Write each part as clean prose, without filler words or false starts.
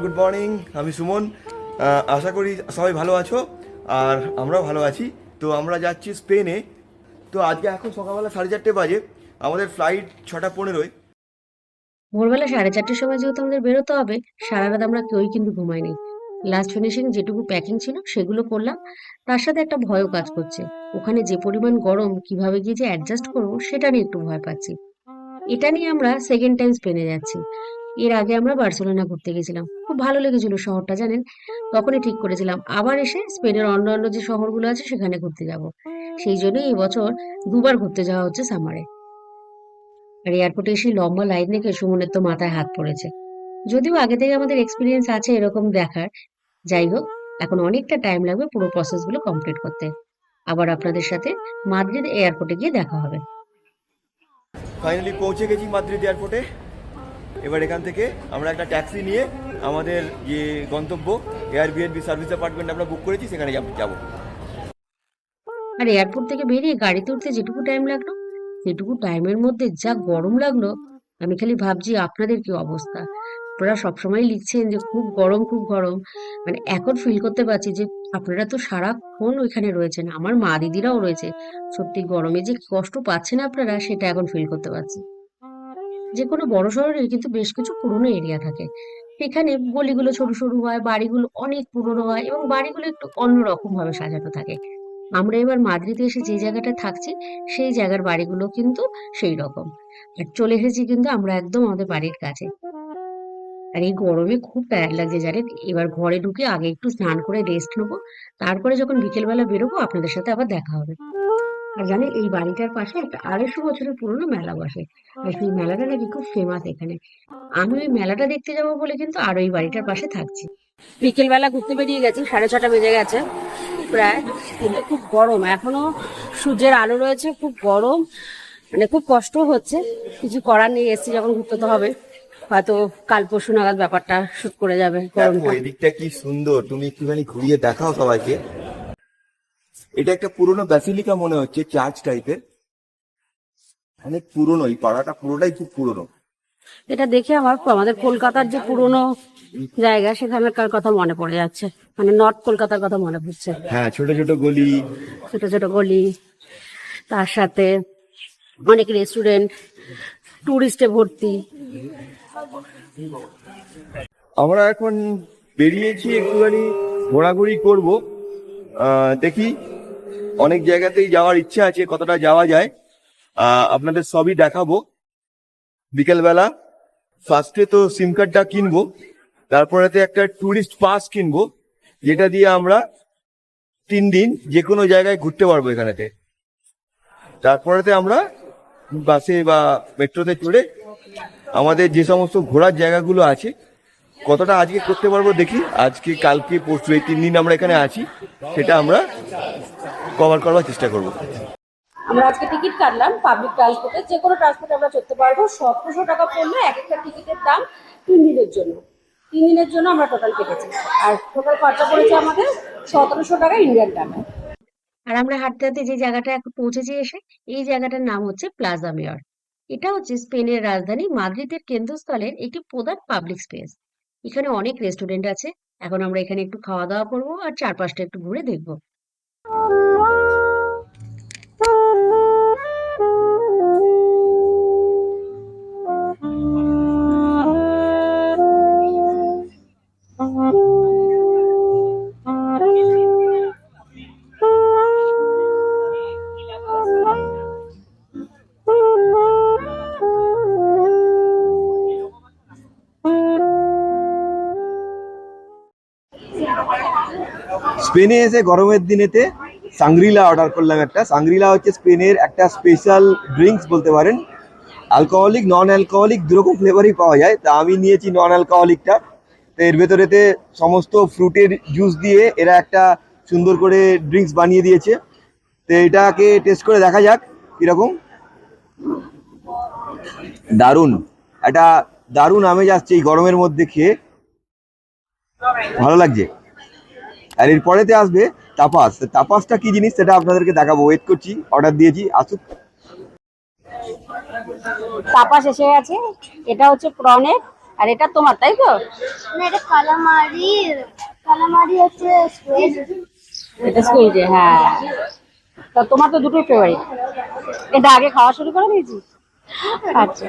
Good morning. আমি সুমন। আশা করি সবাই ভালো আছো আর আমরাও ভালো আছি। তো আমরা যাচ্ছি স্পেনে। তো আজকে এখন সকালবেলা 4:30 বাজে, আমাদের ফ্লাইট 6:15। ভোরবেলা 4:30টার সময় যেহেতু আমাদের বেরোতে হবে, সারা রাত আমরা কেউই কিন্তু ঘুমাইনি। লাস্ট ফিনিশিং যেটুকু প্যাকিং ছিল সেগুলো করলাম। তার সাথে একটা ভয়ও কাজ করছে, ওখানে যে পরিমাণ গরম কিভাবে গিয়ে যে অ্যাডজাস্ট করবো সেটা নিয়ে একটু ভয় পাচ্ছি। এটা নিয়ে আমরা সেকেন্ড টাইম স্পেনে যাচ্ছি। এর আগে আমরা বার্সেলোনা ঘুরতে গেছিলাম, খুব ভালো লেগেছিল শহরটা জানেন। তখনই ঠিক করেছিলাম আবার এসে স্পেনের অন্যান্য যে শহরগুলো আছে সেখানে ঘুরতে যাব। সেই জন্যই এবছর দুবার ঘুরতে যাওয়া হচ্ছে সামারে। আর এয়ারপোর্টে এসে লম্বা লাইন দেখে সুমনের তো মাথায় হাত পড়েছে। যদিও আগে থেকে আমাদের এক্সপিরিয়েন্স আছে এরকম দেখার। যাই হোক, এখন অনেকটা টাইম লাগবে পুরো প্রসেসগুলো কমপ্লিট করতে। আবার আপনাদের সাথে মাদ্রিদ এয়ারপোর্টে গিয়ে দেখা হবে। ফাইনালি পৌঁছে গেছি মাদ্রিদ এয়ারপোর্টে। এবার এখান থেকে আমরা একটা ট্যাক্সি নিয়ে আমাদের যে গন্তব্য এয়ারবিএনবি সার্ভিস অ্যাপার্টমেন্ট আমরা বুক করেছি সেখানে যাবো। আর এয়ারপোর্ট থেকে বেরিয়ে গাড়িতে উঠতে যেটুকু টাইম লাগলো, সেটুকু টাইমের মধ্যে যা গরম লাগলো, আমি খালি ভাবছি আপনাদের কি অবস্থা। আপনারা সবসময় লিখছেন যে খুব গরম খুব গরম, মানে এখন ফিল করতে পারছি যে আপনারা তো সারাক্ষণ ওইখানে রয়েছেন, আমার মা দিদিরাও রয়েছে। সত্যি গরমে যে কি কষ্ট পাচ্ছেন আপনারা সেটা এখন ফিল করতে পারছি। যে কোনো বড় শহরে কিন্তু বেশ কিছু পুরনো এরিয়া থাকে, সেখানে গলিগুলো সরু সরু হয়, বাড়িগুলো অনেক পুরনো হয় এবং বাড়িগুলো একটু অন্যরকম ভাবে সাজানো থাকে। আমরা এবার মাদ্রিদে এসে যে জায়গাটা থাকছি সেই জায়গার বাড়িগুলো কিন্তু সেই রকম। আর চলে এসেছি কিন্তু আমরা একদম আমাদের বাড়ির কাছে। আর এই গরমে খুব টায়ার্ড লাগছে জানেন। এবার ঘরে ঢুকে আগে একটু স্নান করে রেস্ট নেবো, তারপরে যখন বিকেলবেলা বেরোবো আপনাদের সাথে আবার দেখা হবে। আর জানেন এই বাড়িটার পাশে একটা 250 বছরের পুরনো মেলা বসে। আর সেই মেলাটা নাকি খুব ফেমাস এখানে। আমি ওই মেলাটা দেখতে যাবো বলে কিন্তু আরো এই বাড়িটার পাশে থাকছি। বিকেলবেলা ঘুরতে বেরিয়ে গেছি, 6:30 বেজে গেছে প্রায়। কিন্তু খুব গরম এখনো, সূর্যের আলো রয়েছে, খুব গরম, মানে খুব কষ্ট হচ্ছে। কিছু করার নেই, এসছি যখন ঘুরতে তো হবে। হয়তো কাল পরশু নাগাদ ব্যাপারটা শুট করে যাবে দেখো গরমটা। এদিকটা কি সুন্দর, তুমি একটুখানি ঘুরিয়ে দেখাও সবাইকে। এটা একটা পুরনো ব্যাসিলিকা মনে হচ্ছে, চার্চ টাইপের। অনেক পুরনো, এই পাড়াটা পুরোটাই খুব পুরনো। এটা দেখে আমার আমাদের কলকাতার যে পুরনো জায়গা সেখানকার কথা মনে পড়ে যাচ্ছে, মানে নর্থ কলকাতার কথা মনে পড়ছে। হ্যাঁ, ছোট ছোট গলি। ছোট ছোট গলি, তার সাথে অনেক রেস্টুরেন্ট, টুরিস্টে ভর্তি। আমরা এখন বেরিয়েছি একটুখানি ঘোরাঘুরি করব। দেখি, অনেক জায়গাতেই যাওয়ার ইচ্ছা আছে, কতটা যাওয়া যায় আপনাদের সবই দেখাবো বিকেলবেলা। ফার্স্টে তো সিম কার্ডটা কিনবো, তারপরেতে একটা টুরিস্ট পাস কিনবো, যেটা দিয়ে আমরা 3 দিন যে কোনো জায়গায় ঘুরতে পারবো এখানেতে। তারপরেতে আমরা বাসে বা মেট্রোতে চড়ে আমাদের যে সমস্ত ঘোরার জায়গাগুলো আছে কতটা আজকে করতে পারবো দেখি। আজকে কালকে পরশু এই 3 দিন আমরা এখানে আছি, সেটা আমরা কভার করবার চেষ্টা করব। আমরা আজকে টিকিট কাটলাম পাবলিক ট্রান্সপোর্টে, যে কোনো ট্রান্সপোর্টে আমরা চড়তে পারবো। 1700 টাকা পড়লো এক একটা টিকিটের দাম 3 দিনের জন্য। 3 দিনের জন্য আমরা টোটাল কেটেছি, আর টোটাল খরচা পড়েছে আমাদের 1700 টাকা ইন্ডিয়ান টাকা। আর আমরা হাঁটতে হাঁটতে যে জায়গাটা এখন পৌঁছেছি এসে, এই জায়গাটার নাম হচ্ছে প্লাজা মেয়র। এটা হচ্ছে স্পেনের রাজধানী মাদ্রিদের কেন্দ্রস্থলের একটি প্রধান পাবলিক স্পেস। এখানে অনেক রেস্টুরেন্ট আছে। এখন আমরা এখানে একটু খাওয়া দাওয়া করবো আর চারপাশটা একটু ঘুরে দেখবো। স্পেনে এসে গরমের দিনেতে সাংগ্রিলা অর্ডার করলাম একটা। সাংগ্রিলা হচ্ছে স্পেনের একটা স্পেশাল ড্রিঙ্কস বলতে পারেন। অ্যালকোহলিক নন অ্যালকোহলিক দুরকম ফ্লেভারই পাওয়া যায়, তা আমি নিয়েছি নন অ্যালকোহলিকটা। তো এর ভেতরেতে সমস্ত ফ্রুটের জুস দিয়ে এরা একটা সুন্দর করে ড্রিঙ্কস বানিয়ে দিয়েছে। তো এটাকে টেস্ট করে দেখা যাক কিরকম। দারুণ, একটা দারুণ আমেজ আসছে এই গরমের মধ্যে খেয়ে, ভালো লাগছে। আর এর পরেতে আসবে তাপাস। তাপাসটা কি জিনিস সেটা আপনাদেরকে দেখাবো, ওয়েট করছি, অর্ডার দিয়েছি, আসুক। তাপাস এসে গেছে। এটা হচ্ছে প্রনের আর এটা তোমার, তাই তো? না, এটা কালামারি। কালামারি হচ্ছে স্কুইড। এটা স্কুইজে, হ্যাঁ। তা তোমার তো দুটোই ফেভারিট। এটা আগে খাওয়া শুরু করে দিয়েছি। আচ্ছা,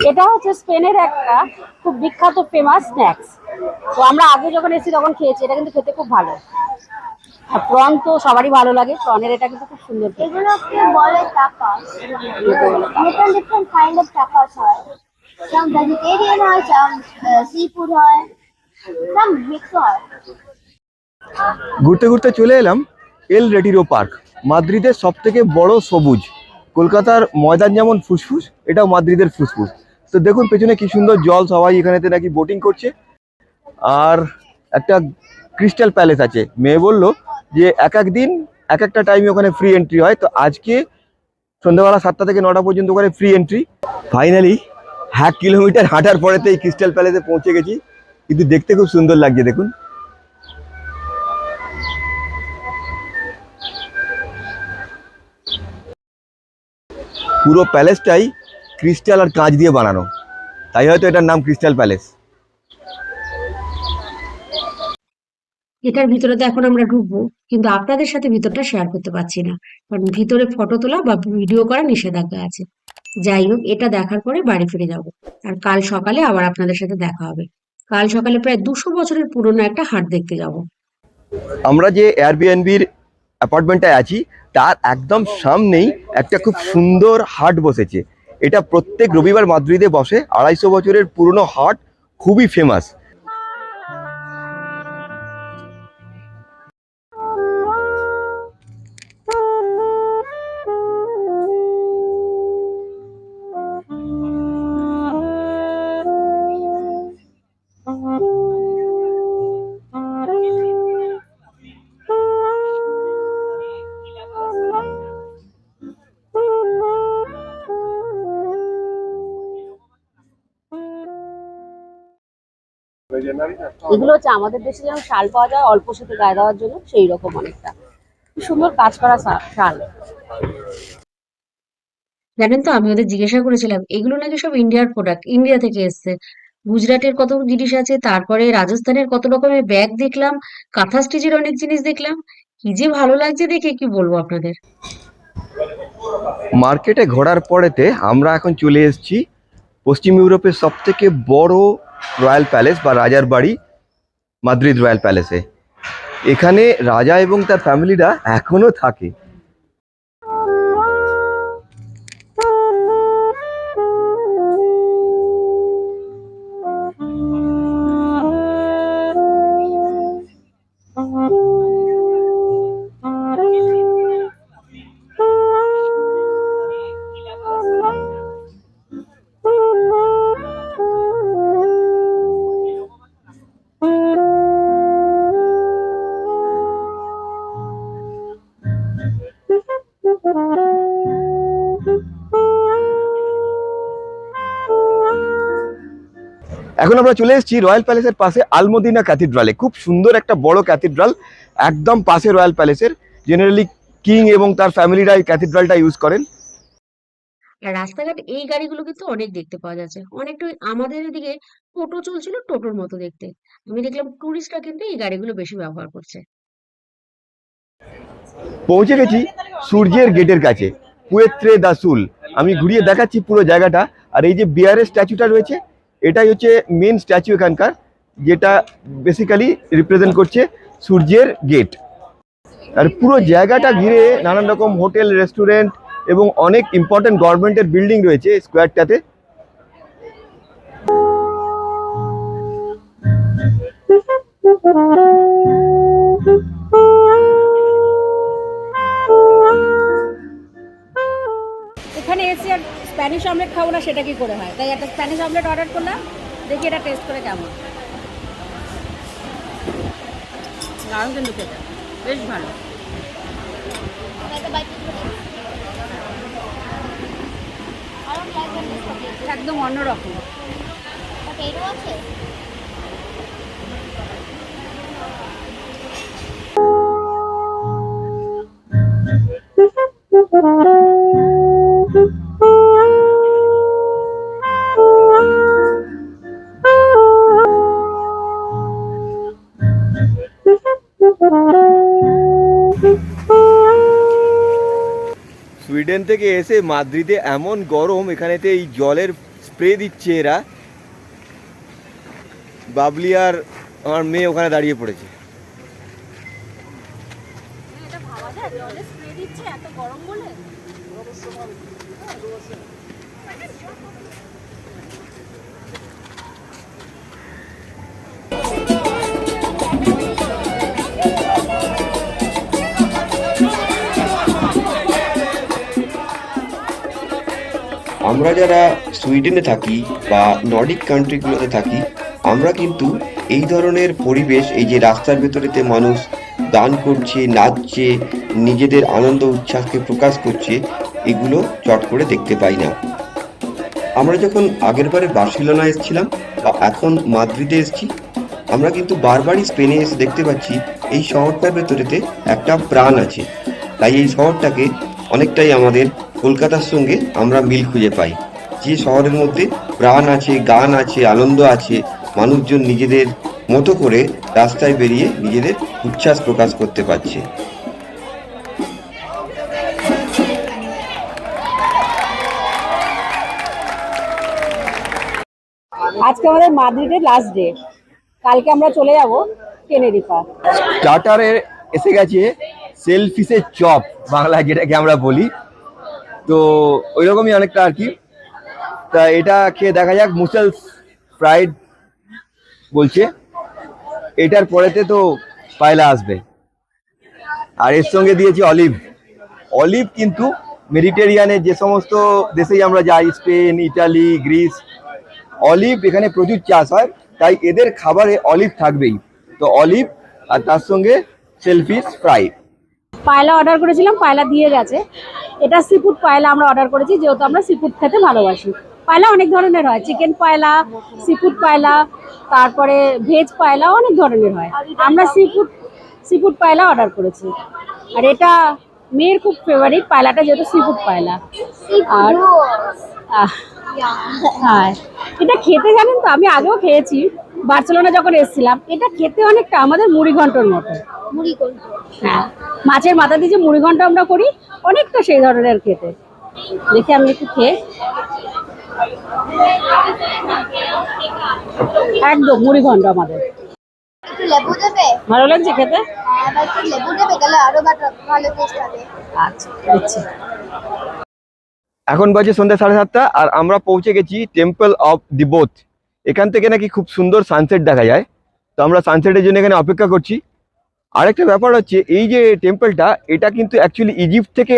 এটা হচ্ছে স্পেনের একটা খুব বিখ্যাত ফেমাস স্ন্যাক্স। তো আমরা আগে যখন এসেছি তখন খেয়েছি, এটা কিন্তু খেতে খুব ভালো। আর প্রন তো সবারই ভালো লাগে, প্রনের এটা কিন্তু খুব সুন্দর খেতে। এগুলোকে বলে টাপাস। ডিফারেন্ট ডিফারেন্ট কাইন্ড অফ টাপাস হয়। সাম ভেজিটেরিয়ান হয়, সাম সি ফুড হয়, সাম মিক্স হয়। ঘুরতে ঘুরতে চলে এলাম এল রেটিরো পার্ক, মাদ্রিদের সব থেকে বড় সবুজ। কলকাতার ময়দান যেমন ফুসফুস, এটাও মাদ্রিদের ফুসফুস। তো দেখুন পেছনে কি সুন্দর জল, সবাই এখানেতে নাকি বোটিং করছে। আর একটা ক্রিস্টাল প্যালেস আছে, মেয়ে বললো যে এক এক দিন এক একটা টাইমে ওখানে ফ্রি এন্ট্রি হয়। তো আজকে সন্ধ্যাবেলা 7টা থেকে 9টা পর্যন্ত ওখানে ফ্রি এন্ট্রি। ফাইনালি 1 কিলোমিটার হাঁটার পরেতে এই ক্রিস্টাল প্যালেসে পৌঁছে গেছি, কিন্তু দেখতে খুব সুন্দর লাগছে দেখুন। পুরো প্যালেসটাই ক্রিস্টাল আর কাঁচ দিয়ে বানানো, তাই হয়তো এটার নাম ক্রিস্টাল প্যালেস। এটার ভিতরে তো এখন আমরা ঢুকবো, কিন্তু আপনাদের সাথে ভিতরটা শেয়ার করতে পারছি না, কারণ ভিতরে ফটো তোলা বা ভিডিও করা নিষেধাজ্ঞা আছে। যাই হোক, এটা দেখার পরে বাড়ি ফিরে যাব। আর কাল সকালে আবার আপনাদের সাথে দেখা হবে। কাল সকালে প্রায় 200 বছরের পুরনো একটা হাট দেখতে যাব। আমরা যে এয়ারবিএনবির অ্যাপার্টমেন্টটায় আছি তার একদম সামনেই একটা খুব সুন্দর হাট বসেছে। এটা প্রত্যেক রবিবার মাদ্রিদে বসে, 250 বছরের পুরনো হাট, খুবই ফেমাস। এগুলো হচ্ছে আমাদের দেশে যেমন শাল পাওয়া যায় অল্প সুতো গায়ে দেওয়ার জন্য, সেই রকম অনেকটা। কি সুন্দর কাজ করা শাল। জানেন তো, আমি ওদের জিজ্ঞাসা করেছিলাম, এগুলো নাকি সব ইন্ডিয়ার প্রোডাক্ট, ইন্ডিয়া থেকে এসছে। গুজরাটের কত জিনিস আছে, তারপরে রাজস্থানের কত রকমের ব্যাগ দেখলাম, কাঁথা স্টিচের অনেক জিনিস দেখলাম। কি যে ভালো লাগছে দেখে, কি বলবো আপনাদের। মার্কেটে ঘোরার পরেতে আমরা এখন চলে এসেছি পশ্চিম ইউরোপের সব থেকে বড় রয়্যাল প্যালেস বা রাজার বাড়ি, মাদ্রিদ রয়্যাল প্যালেসে। এখানে রাজা এবং তার ফ্যামিলিরা এখনো থাকে। এখন আমরা চলে এসেছি রয়্যাল প্যালেসের পাশে আলমোদিনা ক্যাথিড্রালে। খুব সুন্দর একটা বড় ক্যাথিড্রাল, একদম পাশে রয়্যাল প্যালেসের। জেনারেলি কিং এবং তার ফ্যামিলিরা এই ক্যাথিড্রালটা ইউজ করেন। আর রাস্তাঘাট এই গাড়িগুলো কিন্তু অনেক দেখতে পাওয়া যাচ্ছে, অনেকটা ওই আমাদের এদিকে টোটো চলছিল, টোটোর মতো দেখতে। আমি দেখলাম টুরিস্টরা কিন্তু এই গাড়িগুলো বেশি ব্যবহার করছে। পৌঁছে গেছি সূর্যের গেটের কাছে, পুয়েত্রে দা সুল। আমি ঘুরিয়ে দেখাচ্ছি পুরো জায়গাটা। আর এই যে বিয়ারের স্ট্যাচুটা রয়েছে, এটাই হচ্ছে মেন স্ট্যাচু এখানকার, যেটা বেসিক্যালি রিপ্রেজেন্ট করছে সূর্যের গেট। আর পুরো জায়গাটা ঘিরে নানান রকম হোটেল, রেস্টুরেন্ট এবং অনেক ইম্পর্টেন্ট গভর্নমেন্টের বিল্ডিং রয়েছে স্কোয়ারটাতে। এখানে এসে আর স্প্যানিশ অমলেট খাবো না, সেটা কি করে হয়? তাই একটা স্প্যানিশ অমলেট অর্ডার করলাম, দেখি এটা টেস্ট করে কেমন। দারুণ কিন্তু খেতে, বেশ ভালো। একদম অন্যরকম। আছে। সুইডেন থেকে এসে মাদ্রিদে এমন গরম, এখানেতে এই জলের স্প্রে দিচ্ছে এরা। বাবলি আর আমার মেয়ে ওখানে দাঁড়িয়ে পড়েছে। এটা ভাবা যায় জলে স্প্রে দিচ্ছে এত গরম বলে? আমরা যারা সুইডেনে থাকি বা নর্ডিক কান্ট্রিগুলোতে থাকি, আমরা কিন্তু এই ধরনের পরিবেশ, এই যে রাস্তার ভেতরেতে মানুষ গান করছে, নাচছে, নিজেদের আনন্দ উচ্ছ্বাসকে প্রকাশ করছে, এগুলো চট করে দেখতে পাই না। আমরা যখন আগেরবারে বার্সেলোনা এসেছিলাম বা এখন মাদ্রিদে এসেছি, আমরা কিন্তু বারবারই স্পেনে এসে দেখতে পাচ্ছি এই শহরটার ভেতরেতে একটা প্রাণ আছে। তাই এই শহরটাকে অনেকটাই আমাদের কলকাতার সঙ্গে আমরা মিল খুঁজে পাই। যে শহরের মধ্যে প্রাণ আছে, গান আছে, আনন্দ আছে, মানুষজন নিজেদের মতো করে রাস্তায় বেরিয়ে নিজেদের উচ্ছ্বাস প্রকাশ করতে পারছে। আজকে আমাদের মাদ্রিদের লাস্ট ডে, কালকে আমরা চলে যাব টেনেরিফা। স্টার্টারে এসে গেছে সেলফিশের চপ, বাংলায় যেটাকে আমরা বলি, তো ওই রকমই অনেকটা আর কি। তা এটা খেয়ে দেখা যাক। মুসেলস ফ্রাইড বলছে, এটার পরেতে তো পায়লা আসবে। আর এর সঙ্গে দিয়েছি অলিভ। অলিভ কিন্তু মেডিটেরিয়ানের যে সমস্ত দেশেই আমরা যাই, স্পেন, ইটালি, গ্রিস, অলিভ এখানে প্রচুর চাষ হয়, তাই এদের খাবারে অলিভ থাকবেই। তো অলিভ আর তার সঙ্গে সেলফিশ ফ্রাই। পায়লা অর্ডার করেছিলাম, পায়লা দিয়ে গেছে। এটা সিফুড পায়লা আমরা অর্ডার করেছি, যেহেতু আমরা সিফুড খেতে ভালোবাসি। পায়লা অনেক ধরনের হয়, চিকেন পায়লা, সিফুড পায়লা, তারপরে ভেজ পায়লা, অনেক ধরনের হয়। আমরা সিফুড পায়লা অর্ডার করেছি। আর এটা মেয়ের খুব ফেভারিট পায়লাটা, যেহেতু সিফুড পায়লা। আর হ্যাঁ, এটা খেতে জানেন তো, আমি আগেও খেয়েছি বার্সেলোনা যখন এসেছিলাম। এটা খেতে অনেকটা আমাদের মুড়ি ঘন্টর মতো। মুড়ি কোন? হ্যাঁ, মাছের মাথা দিয়ে যে মুড়ি ঘন্ট আমরা করি, অনেকটা সেই ধরনের খেতে। দেখে আমি একটু খেয়ে, একদম মুড়ি ঘন্ট আমাদের। একটু লেবু দেবে? ভালো লাগছে খেতে? আবার একটু লেবু দেবে, তাহলে আরো ভালো টেস্ট হবে। আচ্ছা, দিচ্ছি। এখন বাজে সন্ধ্যা 7:30 আর আমরা পৌঁছে গেছি টেম্পল অফ দি বোথ। এখান থেকে নাকি খুব সুন্দর সানসেট দেখা যায়, তো আমরা সানসেটের জন্য এখানে অপেক্ষা করছি। আরেকটা ব্যাপার হচ্ছে, এই যে টেম্পলটা, এটা কিন্তু অ্যাকচুয়ালি ইজিপ্ট থেকে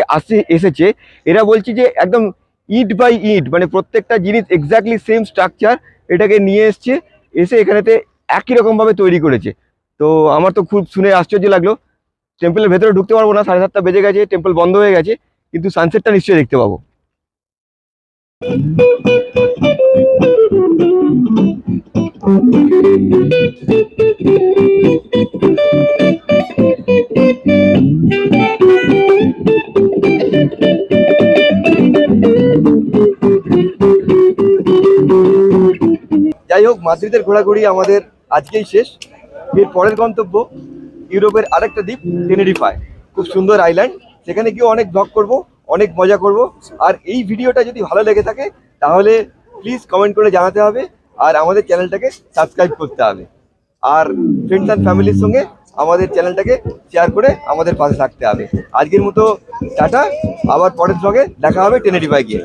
এসেছে। এরা বলছে যে একদম ইট বাই ইট, মানে প্রত্যেকটা জিনিস এক্স্যাক্টলি সেম স্ট্রাকচার এটাকে নিয়ে এসে এখানেতে একই রকমভাবে তৈরি করেছে। তো আমার তো খুব শুনে আশ্চর্য লাগলো। টেম্পলের ভেতরে ঢুকতে পারবো না, 7:30 বেজে গেছে, টেম্পল বন্ধ হয়ে গেছে, কিন্তু সানসেটটা নিশ্চয়ই দেখতে পাবো। যাই হোক, মাদ্রিদের ঘোরাঘুরি আমাদের আজকেই শেষ। এর পরের গন্তব্য ইউরোপের আরেকটা দ্বীপ, টেনেরিফায়। খুব সুন্দর আইল্যান্ড, সেখানে গিয়ে অনেক ব্লগ করব, অনেক মজা করব। আর এই ভিডিওটা যদি ভালো লেগে থাকে তাহলে প্লিজ কমেন্ট করে জানাতে হবে, আর আমাদের চ্যানেলটাকে সাবস্ক্রাইব করতে হবে, আর ফ্রেন্ডস অ্যান্ড ফ্যামিলির সঙ্গে আমাদের চ্যানেলটাকে শেয়ার করে আমাদের পাশে থাকতে হবে। আজকের মতো টাটা, আবার পরের ব্লগে দেখা হবে টেনেরিফায় গিয়ে।